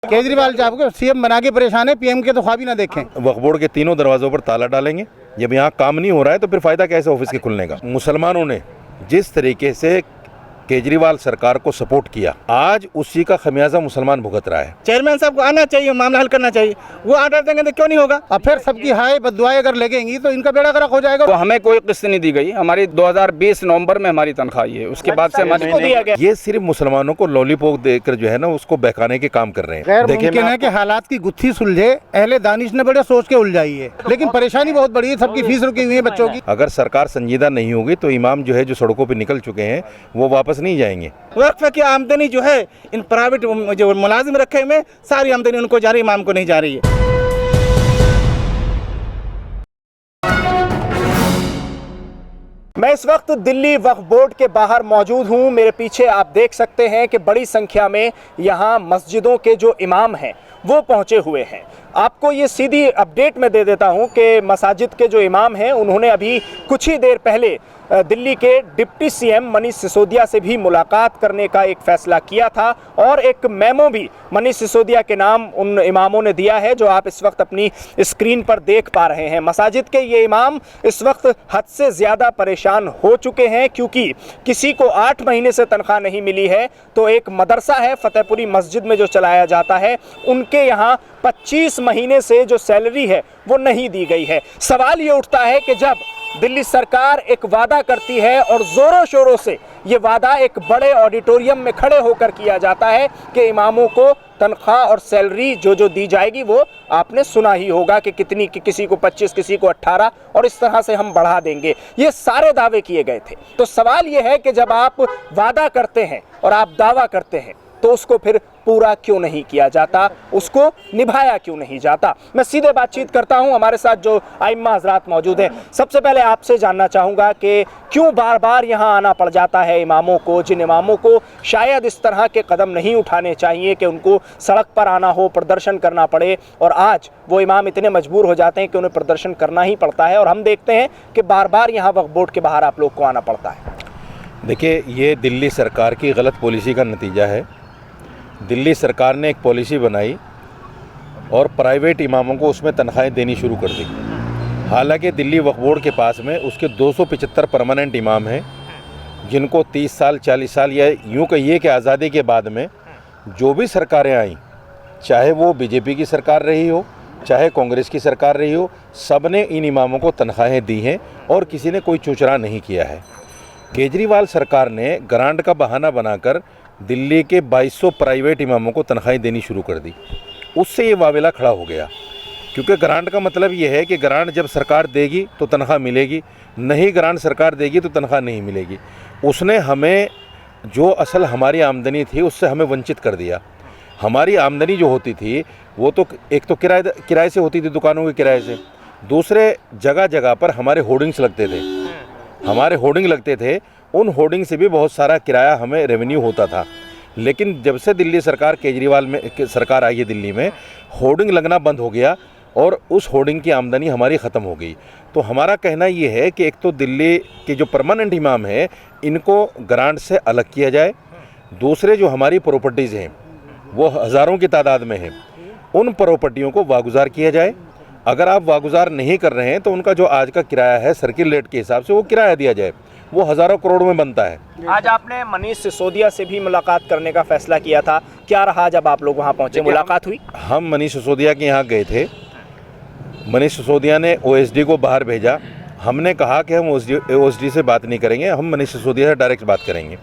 केजरीवाल साहब को सीएम बना के परेशान है, पीएम के तो ख्वाब ही ना देखें। वक्फ बोर्ड के तीनों दरवाजों पर ताला डालेंगे। जब यहाँ काम नहीं हो रहा है तो फिर फायदा कैसे ऑफिस के खुलने का। मुसलमानों ने जिस तरीके से केजरीवाल सरकार को सपोर्ट किया, आज उसी का खमियाजा मुसलमान भुगत रहा है। चेयरमैन साहब को आना चाहिए, मामला हल करना चाहिए। वो आर्डर देंगे तो क्यों नहीं होगा। अब फिर सबकी हाय बददुआएं अगर लगेंगी तो इनका बेड़ा गर्क हो जाएगा। तो हमें कोई किस्त नहीं दी गई। हमारी 2020 नवंबर में हमारी तनख्वाह आई है, उसके बाद से हमारी को दिया गया। ये सिर्फ मुसलमानों को लॉलीपॉप देकर जो है ना उसको बहकाने के काम कर रहे हैं। गैर मुमकिन है कि हालात की गुत्थी सुलझे। अहले दानिश ने बड़े सोच के उलझाई है, लेकिन परेशानी बहुत बड़ी है। सबकी फीस रुकी हुई है बच्चों की। अगर सरकार संजीदा नहीं होगी तो इमाम जो है जो सड़कों पर निकल चुके हैं वो वापस नहीं जाएंगे। वक्फ की आमदनी जो है इन प्राइवेट जो मुलाजिम रखे में सारी आमदनी उनको जा रही है, इमाम को नहीं जा रही है। मैं इस वक्त दिल्ली वक्फ बोर्ड के बाहर मौजूद हूं। मेरे पीछे आप देख सकते हैं कि बड़ी संख्या में यहां मस्जिदों के जो इमाम हैं वो पहुंचे हुए हैं। आपको ये सीधी अपडेट मैं दे देता हूं कि मसाजिद के जो इमाम हैं उन्होंने अभी कुछ ही देर पहले दिल्ली के डिप्टी सीएम मनीष सिसोदिया से भी मुलाकात करने का एक फैसला किया था और एक मेमो भी मनीष सिसोदिया के नाम उन इमामों ने दिया है, जो आप इस वक्त अपनी स्क्रीन पर देख पा रहे हैं। मसाजिद के ये इमाम इस वक्त हद से ज़्यादा परेशान हो चुके हैं, क्योंकि किसी को 8 महीने से तनख्वाह नहीं मिली है। तो एक मदरसा है फतेहपुरी मस्जिद में जो चलाया जाता है, उनके यहाँ 25 महीने से जो सैलरी है वो नहीं दी गई है। सवाल ये उठता है कि जब दिल्ली सरकार एक वादा करती है और जोरों शोरों से ये वादा एक बड़े ऑडिटोरियम में खड़े होकर किया जाता है कि इमामों को तनख्वाह और सैलरी जो दी जाएगी, वो आपने सुना ही होगा कि कितनी, कि किसी को 25, किसी को 18 और इस तरह से हम बढ़ा देंगे। ये सारे दावे किए गए थे। तो सवाल ये है कि जब आप वादा करते हैं और आप दावा करते हैं तो उसको फिर पूरा क्यों नहीं किया जाता, उसको निभाया क्यों नहीं जाता। मैं सीधे बातचीत करता हूं। हमारे साथ जो आइम्मा हजरात मौजूद हैं, सबसे पहले आपसे जानना चाहूँगा कि क्यों बार बार यहां आना पड़ जाता है इमामों को, जिन इमामों को शायद इस तरह के कदम नहीं उठाने चाहिए कि उनको सड़क पर आना हो, प्रदर्शन करना पड़े, और आज वो इमाम इतने मजबूर हो जाते हैं कि उन्हें प्रदर्शन करना ही पड़ता है। और हम देखते हैं कि बार बार यहाँ वक्फ बोर्ड के बाहर आप लोग को आना पड़ता है। देखिए, ये दिल्ली सरकार की गलत पॉलिसी का नतीजा है। दिल्ली सरकार ने एक पॉलिसी बनाई और प्राइवेट इमामों को उसमें तनख्वाहें देनी शुरू कर दी। हालांकि दिल्ली वक्फ बोर्ड के पास में उसके 275 परमानेंट इमाम हैं, जिनको 30 साल 40 साल या यूँ कहिए कि आज़ादी के बाद में जो भी सरकारें आईं, चाहे वो बीजेपी की सरकार रही हो, चाहे कांग्रेस की सरकार रही हो, सब ने इन इमामों को तनख्वाहें दी हैं और किसी ने कोई चूचरा नहीं किया है। केजरीवाल सरकार ने ग्रांट का बहाना बनाकर दिल्ली के 2200 प्राइवेट इमामों को तनख्वाहें देनी शुरू कर दी। उससे ये वावेला खड़ा हो गया, क्योंकि ग्रांट का मतलब ये है कि ग्रांट जब सरकार देगी तो तनख्वाह मिलेगी, नहीं ग्रांट सरकार देगी तो तनख्वाह नहीं मिलेगी। उसने हमें जो असल हमारी आमदनी थी उससे हमें वंचित कर दिया। हमारी आमदनी जो होती थी वो तो एक तो किराए से होती थी, दुकानों के किराए से। दूसरे जगह जगह पर हमारे होर्डिंग्स लगते थे, उन होर्डिंग से भी बहुत सारा किराया हमें रेवेन्यू होता था। लेकिन जब से दिल्ली सरकार केजरीवाल में सरकार आई है दिल्ली में, होर्डिंग लगना बंद हो गया और उस होर्डिंग की आमदनी हमारी ख़त्म हो गई। तो हमारा कहना ये है कि एक तो दिल्ली के जो परमानेंट इमाम हैं इनको ग्रांट से अलग किया जाए, दूसरे जो हमारी प्रॉपर्टीज़ हैं वो हज़ारों की तादाद में हैं, उन प्रॉपर्टियों को वागुजार किया जाए। अगर आप वागुजार नहीं कर रहे हैं तो उनका जो आज का किराया है सर्किल रेट के हिसाब से वो किराया दिया जाए, वो हज़ारों करोड़ में बनता है। आज आपने मनीष सिसोदिया से भी मुलाकात करने का फैसला किया था, क्या रहा जब आप लोग वहां पहुंचे, मुलाकात हुई? हम मनीष सिसोदिया के यहाँ गए थे। मनीष सिसोदिया ने ओएसडी को बाहर भेजा। हमने कहा कि हम ओएसडी से बात नहीं करेंगे, हम मनीष सिसोदिया से डायरेक्ट बात करेंगे।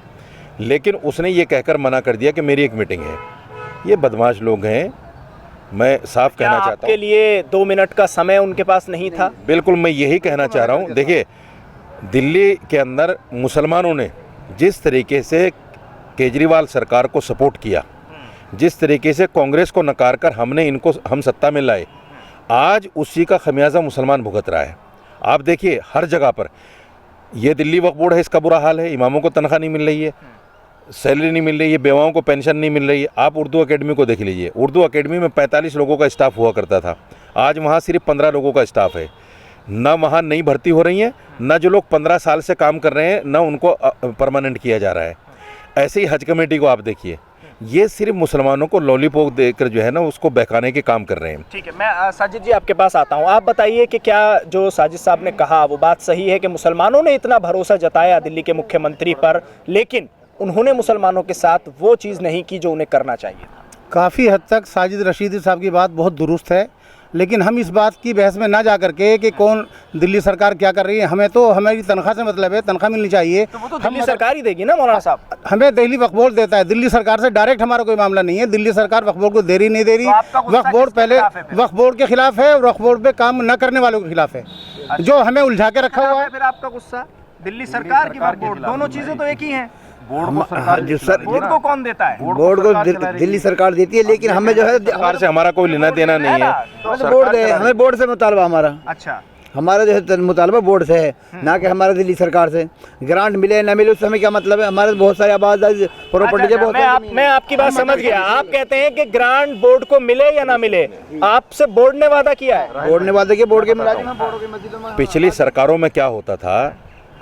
लेकिन उसने ये कहकर मना कर दिया कि मेरी एक मीटिंग है। ये बदमाश लोग हैं, मैं साफ कहना चाहता हूँ। आपके लिए 2 मिनट का समय उनके पास नहीं था? बिल्कुल, मैं यही कहना चाह रहा हूँ। देखिए, दिल्ली के अंदर मुसलमानों ने जिस तरीके से केजरीवाल सरकार को सपोर्ट किया, जिस तरीके से कांग्रेस को नकार कर हम सत्ता में लाए, आज उसी का खमियाजा मुसलमान भुगत रहा है। आप देखिए, हर जगह पर ये दिल्ली वक्फ बोर्ड है, इसका बुरा हाल है। इमामों को तनख्वाह नहीं मिल रही है, सैलरी नहीं मिल रही है, बेवाओं को पेंशन नहीं मिल रही है। आप उर्दू एकेडमी को देख लीजिए, उर्दू एकेडमी में 45 लोगों का स्टाफ हुआ करता था, आज वहाँ सिर्फ 15 लोगों का स्टाफ है। न वहाँ नई भर्ती हो रही है, न जो लोग 15 साल से काम कर रहे हैं न उनको परमानेंट किया जा रहा है। ऐसे ही हज कमेटी को आप देखिए, ये सिर्फ मुसलमानों को लॉलीपॉप देकर जो है ना उसको बहकाने के काम कर रहे हैं। ठीक है, मैं साजिद जी आपके पास आता हूँ। आप बताइए कि क्या जो साजिद साहब ने कहा वो बात सही है कि मुसलमानों ने इतना भरोसा जताया दिल्ली के मुख्यमंत्री पर, लेकिन उन्होंने मुसलमानों के साथ वो चीज़ नहीं की जो उन्हें करना चाहिए था? काफ़ी हद तक साजिद रशीदी साहब की बात बहुत दुरुस्त है, लेकिन हम इस बात की बहस में ना जा करके कि कौन दिल्ली सरकार क्या कर रही है, हमें तो हमारी तनख्वाह से मतलब है, तनख्वाह मिलनी चाहिए। तो वो तो दिल्ली सरकार ही देगी ना मौलाना साहब। हमें दिल्ली वक्फ बोर्ड देता है, दिल्ली सरकार से डायरेक्ट हमारा कोई मामला नहीं है। दिल्ली सरकार वक्फ बोर्ड को दे रही नहीं दे रही, वक्फ बोर्ड पहले वक्फ बोर्ड के खिलाफ है, वक्फ बोर्ड पे काम न करने वालों के खिलाफ है, जो हमें उलझा के रखा हुआ है। फिर आपका गुस्सा दिल्ली सरकार की वक्फ बोर्ड, दोनों चीजें तो एक ही हैं। बोर्ड को कौन देता है? बोर्ड को दिल्ली सरकार देती है, लेकिन हमें जो है सरकार से हमारा कोई लेना देना नहीं है। बोर्ड दे, हमें बोर्ड से मुतालबा हमारा। अच्छा, हमारा जो है मुतालबा बोर्ड से है, ना कि हमारा दिल्ली सरकार से। ग्रांट मिले ना मिले उससे हमें क्या मतलब है? हमारे बहुत सारे आबाद प्रॉपर्टी है, बहुत। मैं आपकी बात समझ गया। आप कहते हैं कि ग्रांट बोर्ड को मिले या ना मिले, आपसे बोर्ड ने वादा किया है? बोर्ड ने वादा किया, बोर्ड के मुलाजिम हैं, बोर्ड की मस्जिदों में। पिछली सरकारों में क्या होता था,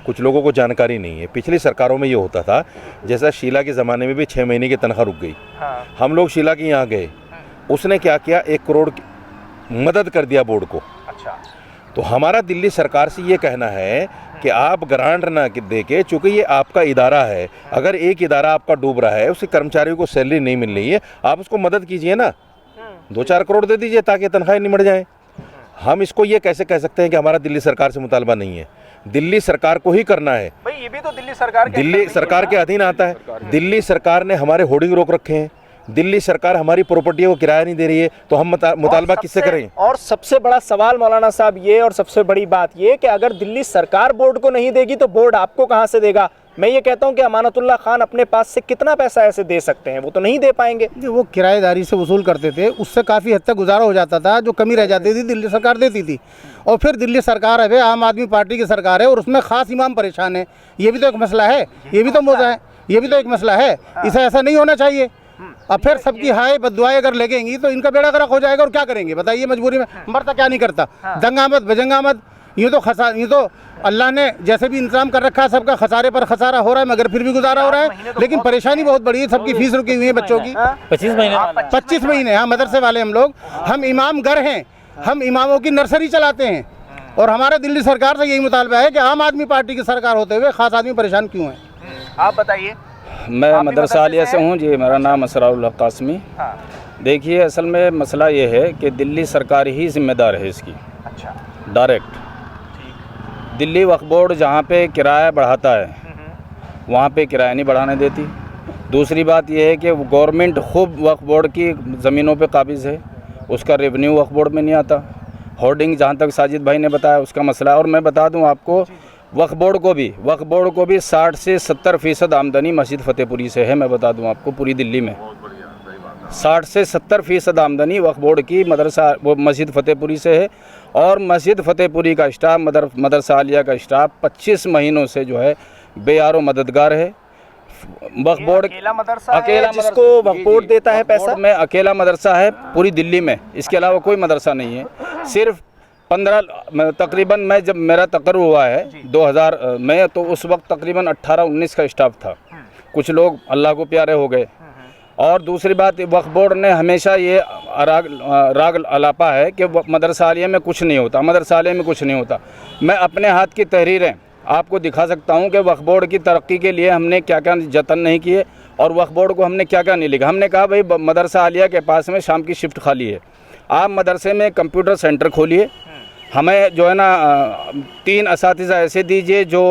कुछ लोगों को जानकारी नहीं है। पिछली सरकारों में ये होता था, जैसा शीला के ज़माने में भी 6 महीने की तनख्वाह रुक गई। हम लोग शीला के यहाँ गए, उसने क्या किया, 1 करोड़ की मदद कर दिया बोर्ड को। अच्छा, तो हमारा दिल्ली सरकार से ये कहना है कि आप ग्रांट ना दे के, चूँकि ये आपका इदारा है, अगर एक इदारा आपका डूब रहा है, उसके कर्मचारियों को सैलरी नहीं मिल रही है, आप उसको मदद कीजिए ना, 2-4 करोड़ दे दीजिए ताकि तनख्वाहें निमट जाएँ। हम इसको ये कैसे कह सकते हैं कि हमारा दिल्ली सरकार से मुतालबा नहीं है? दिल्ली सरकार को ही करना है भाई, ये भी तो दिल्ली सरकार के दिल्ली सरकार के अधीन आता है। दिल्ली सरकार ने हमारे होर्डिंग रोक रखे हैं, दिल्ली सरकार हमारी प्रॉपर्टियों को किराया नहीं दे रही है, तो हम मुतालबा किससे करें? और सबसे बड़ा सवाल मौलाना साहब ये, और सबसे बड़ी बात ये कि अगर दिल्ली सरकार बोर्ड को नहीं देगी तो बोर्ड आपको कहां से देगा? मैं ये कहता हूं कि अमानतुल्लाह खान अपने पास से कितना पैसा ऐसे दे सकते हैं? वो तो नहीं दे पाएंगे। जो वो किराएदारी से वसूल करते थे, उससे काफ़ी हद तक गुजारा हो जाता था। जो कमी रह जाती थी दिल्ली सरकार देती थी। और फिर दिल्ली सरकार है, आम आदमी पार्टी की सरकार है, और उसमें ख़ास इमाम परेशान है। ये भी तो एक मसला है, ये भी तो मौजा है, ये भी तो एक मसला है। इसे ऐसा नहीं होना चाहिए। अब फिर सबकी हाय बददुआएं अगर लगेंगी तो इनका बेड़ा गर्क हो जाएगा। और क्या करेंगे बताइए? मजबूरी में मरता क्या नहीं करता, दंगामद बजंगामद। ये तो अल्लाह ने जैसे भी इंतजाम कर रखा है, सबका खसारे पर खसारा हो रहा है, मगर फिर भी गुजारा हो रहा है। लेकिन परेशानी बहुत बड़ी है, सबकी फीस रुकी हुई है बच्चों की। 25 महीने। हाँ, मदरसे वाले हम लोग, हम इमाम घर हैं, हम इमामों की नर्सरी चलाते हैं। और हमारा दिल्ली सरकार से यही मुतालबा है कि आम आदमी पार्टी की सरकार होते हुए खास आदमी परेशान क्यों है? आप बताइए। मैं मदरसा आलिया से हूँ जी, मेरा नाम असराउल हक कासमी। देखिए, असल में मसला ये है कि दिल्ली सरकार ही जिम्मेदार है इसकी। अच्छा, डायरेक्ट दिल्ली वक्फ बोर्ड जहाँ पे किराया बढ़ाता है वहाँ पे किराया नहीं बढ़ाने देती। दूसरी बात यह है कि गवर्नमेंट खूब वक्फ बोर्ड की ज़मीनों पे काबिज़ है, उसका रेवेन्यू वक्फ बोर्ड में नहीं आता। होर्डिंग जहाँ तक साजिद भाई ने बताया उसका मसला है। और मैं बता दूँ आपको, वक्फ बोर्ड को भी 60 से 70% आमदनी मस्जिद फतेहपुरी से है। मैं बता दूँ आपको, पूरी दिल्ली में 60 से 70% आमदनी वक्फ बोर्ड की मस्जिद फतेहपुरी से है। और मस्जिद फतेहपुरी का स्टाफ, मदरसा आलिया का स्टाफ 25 महीनों से जो है बेयारो मददगार है। वक्फ बोर्ड अकेला जिसको वक्फ बोर्ड देता है पैसा, में अकेला मदरसा है पूरी दिल्ली में, इसके अलावा कोई मदरसा नहीं है। सिर्फ 15 तकरीबन, मैं जब मेरा तकर्र हुआ है 2000 में, तो उस वक्त तकरीबन 18-19 का स्टाफ था। कुछ लोग अल्लाह को प्यारे हो गए। और दूसरी बात, वक्फ बोर्ड ने हमेशा ये राग अलापा है कि मदरसा आलिया में कुछ नहीं होता, मदरसा आलिया में कुछ नहीं होता। मैं अपने हाथ की तहरीरें आपको दिखा सकता हूँ कि वक्फ बोर्ड की तरक्की के लिए हमने क्या क्या जतन नहीं किए और वक्फ बोर्ड को हमने क्या क्या नहीं लिखा। हमने कहा भाई मदरसा आलिया के पास में शाम की शिफ्ट खाली है, आप मदरसे में कंप्यूटर सेंटर खोलिए, हमें जो है ना 3 असातिज़ा ऐसे दीजिए जो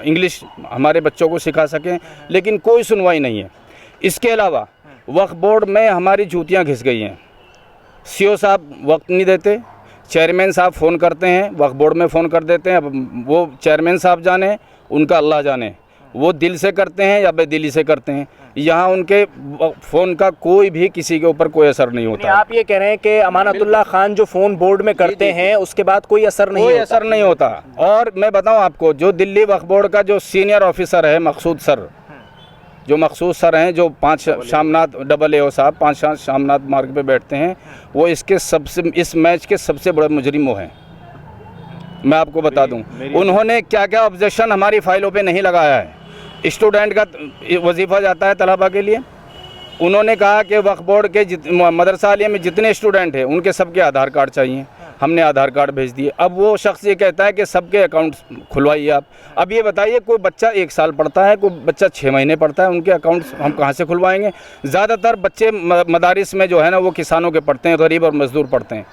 इंग्लिश हमारे बच्चों को सिखा सकें। लेकिन कोई सुनवाई नहीं है। इसके अलावा वक्फ बोर्ड में हमारी जूतियां घिस गई हैं। सीओ साहब वक्त नहीं देते, चेयरमैन साहब फ़ोन करते हैं, वक्फ बोर्ड में फ़ोन कर देते हैं। अब वो चेयरमैन साहब जाने, उनका अल्लाह जाने, वो दिल से करते हैं या बेदिली से करते हैं। यहाँ उनके फ़ोन का कोई भी किसी के ऊपर कोई असर नहीं होता। आप ये कह रहे हैं कि अमानतुल्लाह खान जो फ़ोन बोर्ड में करते हैं उसके बाद कोई असर नहीं होता। और मैं बताऊँ आपको, जो दिल्ली वक्फ बोर्ड का जो सीनियर ऑफिसर है मकसूद सर, जो मखसूस सर हैं, जो 5 शामनाथ AAO साहब 5 शामनाथ मार्ग पे बैठते हैं, वो इस मैच के सबसे बड़े मुजरिम वो हैं। मैं आपको बता दूं, उन्होंने क्या क्या ऑब्जेक्शन हमारी फाइलों पे नहीं लगाया है। स्टूडेंट का वजीफ़ा जाता है तलबा के लिए, उन्होंने कहा कि वक्फ बोर्ड के मदरसा आलिया में जितने स्टूडेंट हैं उनके सबके आधार कार्ड चाहिए। हमने आधार कार्ड भेज दिए। अब वो शख्स ये कहता है कि सबके अकाउंट खुलवाइए आप। अब ये बताइए, कोई बच्चा 1 साल पढ़ता है, कोई बच्चा 6 महीने पढ़ता है, उनके अकाउंट्स हम कहाँ से खुलवाएंगे? ज़्यादातर बच्चे मदारिस में जो है ना वो किसानों के पढ़ते हैं, गरीब और मज़दूर पढ़ते हैं,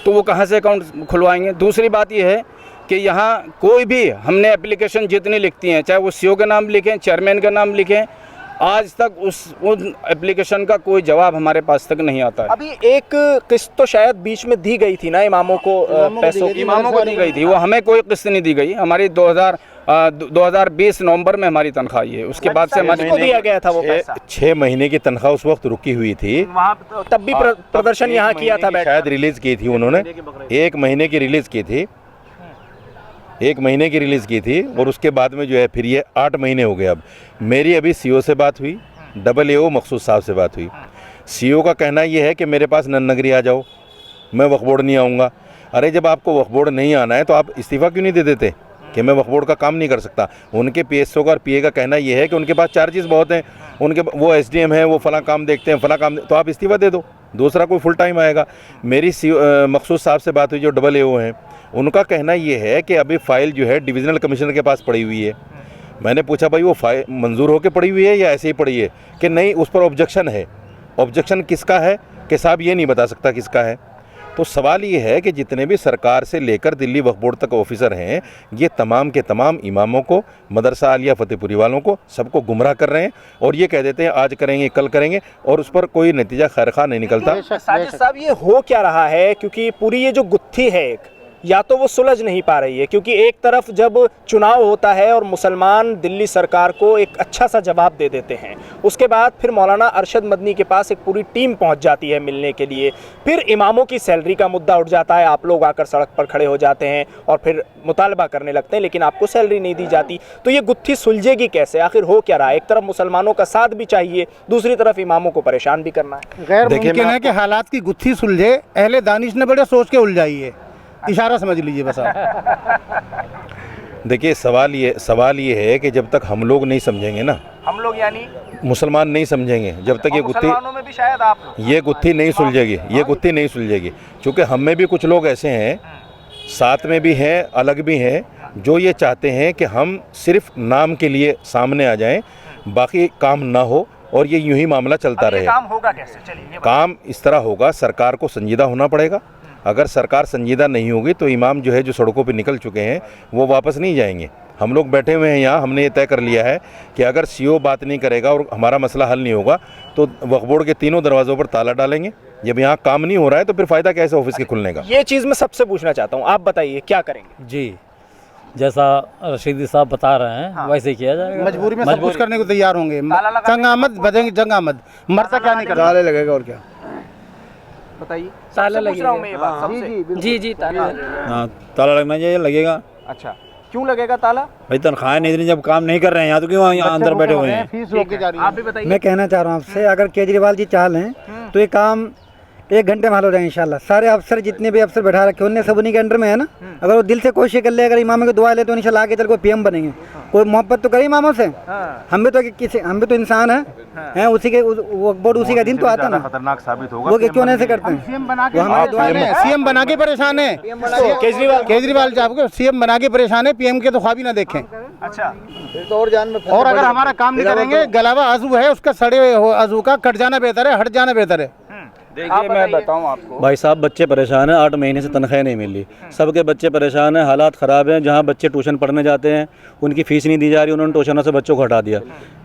तो वो कहाँ से अकाउंट खुलवाएंगे? दूसरी बात ये है कि यहाँ कोई भी हमने एप्लीकेशन जितनी लिखती हैं, चाहे वो सीओ का नाम लिखें, चेयरमैन का नाम लिखें, आज तक उन एप्लीकेशन का कोई जवाब हमारे पास तक नहीं आता है। अभी एक किस्त तो शायद बीच में दी गई थी ना इमामों को, पैसों की इमामों को दी गई थी, वो हमें कोई किस्त नहीं दी गई। हमारी 2020 नवंबर में हमारी तनख्वाह है, उसके बाद से हमारी को दिया गया था वो पैसा। 6 महीने की तनख्वाह उस वक्त रुकी हुई थी। वहाँ तब भी प्रदर्शन यहाँ किया था, शायद रिलीज़ की थी उन्होंने, 1 महीने की रिलीज़ की थी, 1 महीने की रिलीज़ की थी, और उसके बाद में जो है फिर ये 8 महीने हो गए। अब मेरी अभी सीओ से बात हुई, AAO मकसूद साहब से बात हुई। सीओ का कहना ये है कि मेरे पास नन्नगरी आ जाओ, मैं वक्फ बोर्ड नहीं आऊँगा। अरे जब आपको वक्फ बोर्ड नहीं आना है तो आप इस्तीफ़ा क्यों नहीं दे देते कि मैं वक्फ बोर्ड का काम नहीं कर सकता? उनके PSO का और PA का कहना ये है कि उनके पास चार्जेस बहुत हैं, उनके वो SDM है, वो फला काम देखते हैं, फला काम, तो आप इस्तीफ़ा दे दो, दूसरा कोई फुल टाइम आएगा। मेरी मकसूद साहब से बात हुई जो AAO हैं, उनका कहना ये है कि अभी फ़ाइल जो है डिविज़नल कमिश्नर के पास पड़ी हुई है। मैंने पूछा भाई वो फाइल मंजूर होकर पड़ी हुई है या ऐसे ही पड़ी है? कि नहीं, उस पर ऑब्जेक्शन है। ऑब्जेक्शन किसका है कि साहब ये नहीं बता सकता किसका है। तो सवाल ये है कि जितने भी सरकार से लेकर दिल्ली वक्फ बोर्ड तक ऑफिसर हैं, ये तमाम के तमाम इमामों को, मदरसा आलिया फतेहपुरी वालों को, सबको गुमराह कर रहे हैं और ये कह देते हैं आज करेंगे कल करेंगे, और उस पर कोई नतीजा खैरखा नहीं निकलता। साजिद साहब, ये हो क्या रहा है? क्योंकि पूरी ये जो गुत्थी है एक, या तो वो सुलझ नहीं पा रही है, क्योंकि एक तरफ जब चुनाव होता है और मुसलमान दिल्ली सरकार को एक अच्छा सा जवाब दे देते हैं, उसके बाद फिर मौलाना अरशद मदनी के पास एक पूरी टीम पहुंच जाती है मिलने के लिए, फिर इमामों की सैलरी का मुद्दा उठ जाता है, आप लोग आकर सड़क पर खड़े हो जाते हैं और फिर मुतालबा करने लगते हैं, लेकिन आपको सैलरी नहीं दी जाती। तो ये गुत्थी सुलझेगी कैसे? आखिर हो क्या रहा है? एक तरफ मुसलमानों का साथ भी चाहिए, दूसरी तरफ इमामों को परेशान भी करना है। गैर मुमकिन है कि हालात की गुत्थी सुलझे। अहले दानिश ने बड़े सोच के उलझाई है, इशारा समझ लीजिए बस आप। देखिए सवाल ये है कि जब तक हम लोग नहीं समझेंगे ना, हम लोग यानी मुसलमान नहीं समझेंगे, जब तक ये में भी शायद आप ये गुत्थी नहीं सुलझेगी, ये गुत्थी नहीं सुलझेगी। क्योंकि हम में भी कुछ लोग ऐसे हैं, साथ में भी हैं, अलग भी हैं, जो ये चाहते हैं कि हम सिर्फ नाम के लिए सामने आ जाएं, बाकी काम ना हो और ये यूं ही मामला चलता रहे। काम होगा कैसे? चलिए, काम इस तरह होगा, सरकार को संजीदा होना पड़ेगा। अगर सरकार संजीदा नहीं होगी तो इमाम जो है जो सड़कों पे निकल चुके हैं वो वापस नहीं जाएंगे। हम लोग बैठे हुए हैं यहाँ, हमने ये तय कर लिया है कि अगर सीओ बात नहीं करेगा और हमारा मसला हल नहीं होगा तो वक्फ बोर्ड के तीनों दरवाज़ों पर ताला डालेंगे। जब यहाँ काम नहीं हो रहा है तो फिर फ़ायदा कैसे ऑफिस के खुलने का? ये चीज़ मैं सबसे पूछना चाहता हूँ, आप बताइए क्या करेंगे? जी, जैसा रशीदी साहब बता रहे हैं वैसे किया जाएगा। मजबूरी में सब कुछ करने को तैयार होंगे। जंग आमद बजेंगे, जंग आमद, मरता क्या नहीं करना। ताले लगेगा और क्या बताइए। ताला लगेगा। जी ताला, हाँ, ताला लगना चाहिए, लगेगा। अच्छा, क्यों लगेगा ताला? भाई तनख्वाहें नहीं, जब काम नहीं कर रहे हैं यहाँ तो क्यों यहाँ अंदर बैठे हुए हैं? फीस रोक के जा रही है। आप भी बताइए। मैं कहना चाह रहा हूँ आपसे, अगर केजरीवाल जी चाह लें तो ये काम 1 घंटे में हल हो जाए इंशाल्लाह। सारे अफसर जितने भी अफसर बैठा रखे उन्हें सब उन्हीं के अंडर में है ना। अगर वो दिल से कोशिश कर ले, अगर इमामों की दुआ ले तो इंशाल्लाह आगे चल कोई PM बनेंगे। कोई मोहब्बत तो करे इमामों से। हम भी तो इंसान हैं, उसी के वो बोर्ड उसी का दिन तो आता ना। खतरनाक साबित होगा। वो क्यों ऐसे करते हैं? सीएम बना के परेशान है केजरीवाल साहब को, CM बना के परेशान है, PM के तो ख्वाब ही ना देखें। अच्छा, तो और जान में और अगर हमारा काम नहीं करेंगे, गलावा आजू है उसका, सड़े आजू का कट जाना बेहतर है, हट जाना बेहतर है। देखिए मैं बताऊं आपको, भाई साहब बच्चे परेशान हैं, 8 महीने से तनख्वाह नहीं मिल रही, सबके बच्चे परेशान हैं, हालात ख़राब हैं। जहाँ बच्चे ट्यूशन पढ़ने जाते हैं उनकी फ़ीस नहीं दी जा रही, उन्होंने ट्यूशनों से बच्चों को हटा दिया।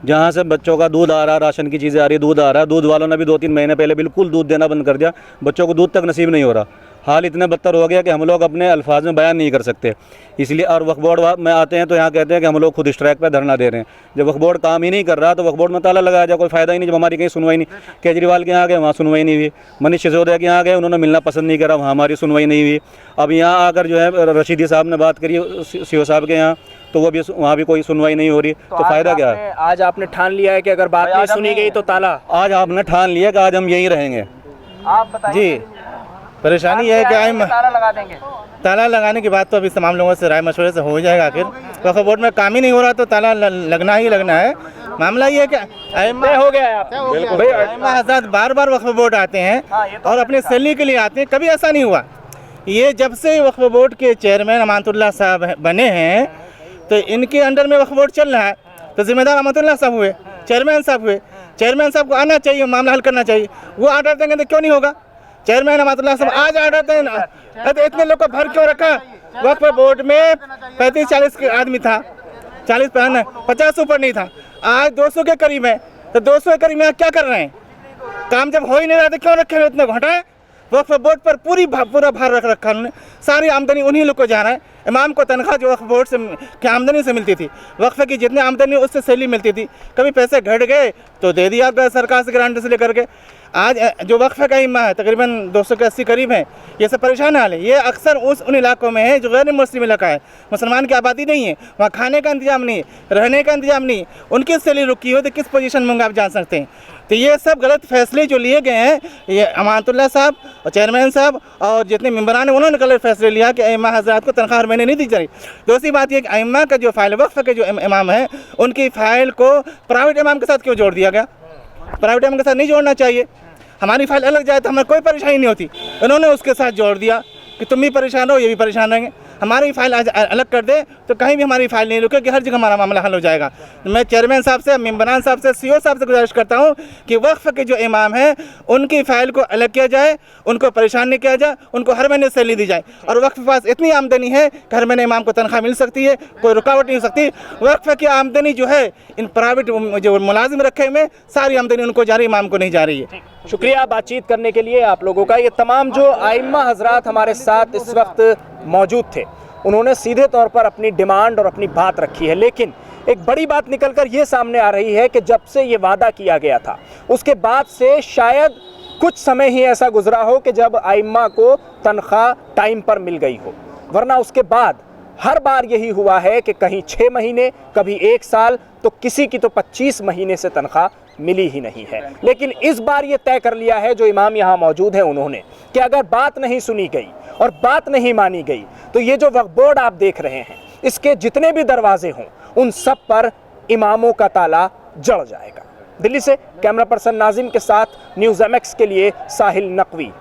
जहाँ से बच्चों का दूध आ रहा है, राशन की चीज़ें आ रही है, दूध आ रहा है, दूध वालों ने भी 2-3 महीने पहले बिल्कुल दूध देना बंद कर दिया, बच्चों को दूध तक नसीब नहीं हो रहा। हाल इतना बदतर हो गया कि हम लोग अपने अल्फाज में बयान नहीं कर सकते, इसलिए। और वक्फ बोर्ड में आते हैं तो यहाँ कहते हैं कि हम लोग खुद स्ट्राइक पर धरना दे रहे हैं। जब वक्फ बोर्ड काम ही नहीं कर रहा तो वक्फ बोर्ड में ताला लगाया जाए, कोई फ़ायदा ही नहीं। जब हमारी कहीं सुनवाई नहीं, केजरीवाल के यहाँ गए वहाँ सुनवाई नहीं हुई, मनीष सिसोदिया के यहाँ गए उन्होंने मिलना पसंद नहीं करा, वहाँ हमारी सुनवाई नहीं हुई। अब यहाँ आकर जो है रशीदी साहब ने बात करी CO साहब के यहाँ, तो वो भी वहाँ भी कोई सुनवाई नहीं हो रही, तो फ़ायदा क्या है? आज आपने ठान लिया है कि अगर बात नहीं सुनी गई तो ताला? आज आपने ठान लिया कि आज हम यहीं रहेंगे। आप बताइए। जी, परेशानी यह है कि ताला लगा देंगे। ताला लगाने के बाद तो अभी तमाम लोगों से राय मशवरे से हो जाएगा आखिर, वक्फ बोर्ड में काम ही नहीं हो रहा तो ताला लगना ही लगना है। मामला ये है कि तय हो गया है आप अइम्मा हज़रात बार बार वक्फ बोर्ड आते हैं और अपने सैलरी के लिए आते हैं, कभी ऐसा नहीं हुआ। ये जब से वक्फ बोर्ड के चेयरमैन अमानतुल्लाह साहब बने हैं तो इनके अंडर में वक्फ बोर्ड चल रहा है, तो जिम्मेदार अमानतुल्लाह साहब हुए, चेयरमैन साहब हुए। चेयरमैन साहब को आना चाहिए, मामला हल करना चाहिए। वो आर्डर देंगे तो क्यों नहीं होगा? चेयरमैन अमानतुल्लाह साहब आज आर्डर दें तो इतने लोग को भर क्यों रखा? वक्फ बोर्ड में 35-40 के आदमी था, 50 ऊपर नहीं था, आज 200 के करीब है। तो 200 के करीब में क्या कर रहे हैं? काम जब हो ही नहीं रहा तो क्यों रखे हुए इतने घंटा? वक्फ बोर्ड पर पूरा भार रख रखा उन्होंने, सारी आमदनी उन्हीं लोग को जा रहा है। इमाम को तनख्वाह जो वक्फ बोर्ड से की आमदनी से मिलती थी, वक्फ की जितनी आमदनी उससे सैलरी मिलती थी, कभी पैसे घट गए तो दे दिया सरकार से ग्रांट से लेकर के। आज जो वक्फ का इमाम है तकरीबन 200 के 80 करीब है, ये सब परेशान हाल है। ये अक्सर उन इलाकों में है जो गैर मुस्लिम इलाका है, मुसलमान की आबादी नहीं है, वहाँ खाने का इंतजाम नहीं, रहने का इंतजाम नहीं, उनकी सैलरी रुकी हो तो किस पोजीशन में होंगे आप जान सकते हैं। तो ये सब गलत फैसले जो लिए गए हैं, ये अमानतुल्लाह साहब और चेयरमैन साहब और जितने मेम्बरान हैं उन्होंने गलत फैसले लिया कि अइम्मा हज़रात को तनख्वाह हर महीने नहीं दी जा रही। दूसरी बात ये कि अइम्मा का जो फ़ाइल वक्फ के जो इमाम है उनकी फ़ाइल को प्राइवेट इमाम के साथ क्यों जोड़ दिया गया? प्राइवेट इमाम के साथ नहीं जोड़ना चाहिए, हमारी फ़ाइल अलग जाए तो हमें कोई परेशानी नहीं होती। उन्होंने उसके साथ जोड़ दिया कि तुम भी परेशान हो, ये भी परेशान रहेंगे। हमारी फ़ाइल आज अलग कर दे तो कहीं भी हमारी फ़ाइल नहीं रुकेगी, हर जगह हमारा मामला हल हो जाएगा। मैं चेयरमैन साहब से, मेम्बरान साहब से, सीओ साहब से गुजारिश करता हूँ कि वक्फ के जो इमाम हैं उनकी फ़ाइल को अलग किया जाए, उनको परेशान नहीं किया जाए, उनको हर महीने सैलरी दी जाए। और वक्फ के पास इतनी आमदनी है कि हर महीने इमाम को तनख्वाह मिल सकती है, कोई रुकावट नहीं हो सकती। वक्फ की आमदनी जो है इन प्राइवेट जो मुलाजिम रखे हुए सारी आमदनी उनको जा रही है, इमाम को नहीं जा रही है। शुक्रिया बातचीत करने के लिए आप लोगों का। ये तमाम जो आइम्मा हजरात हमारे साथ इस वक्त मौजूद थे, उन्होंने सीधे तौर पर अपनी डिमांड और अपनी बात रखी है। लेकिन एक बड़ी बात निकलकर ये सामने आ रही है कि जब से ये वादा किया गया था उसके बाद से शायद कुछ समय ही ऐसा गुजरा हो कि जब आइम्मा को तनख्वाह टाइम पर मिल गई हो, वरना उसके बाद हर बार यही हुआ है कि कहीं 6 महीने, कभी 1 साल, तो किसी की तो 25 महीने से तनख्वाह मिली ही नहीं है। लेकिन इस बार ये तय कर लिया है जो इमाम यहाँ मौजूद हैं उन्होंने कि अगर बात नहीं सुनी गई और बात नहीं मानी गई तो ये जो वक्फ बोर्ड आप देख रहे हैं इसके जितने भी दरवाजे हों उन सब पर इमामों का ताला जड़ जाएगा। दिल्ली से कैमरा पर्सन नाजिम के साथ न्यूज़ MX के लिए साहिल नकवी।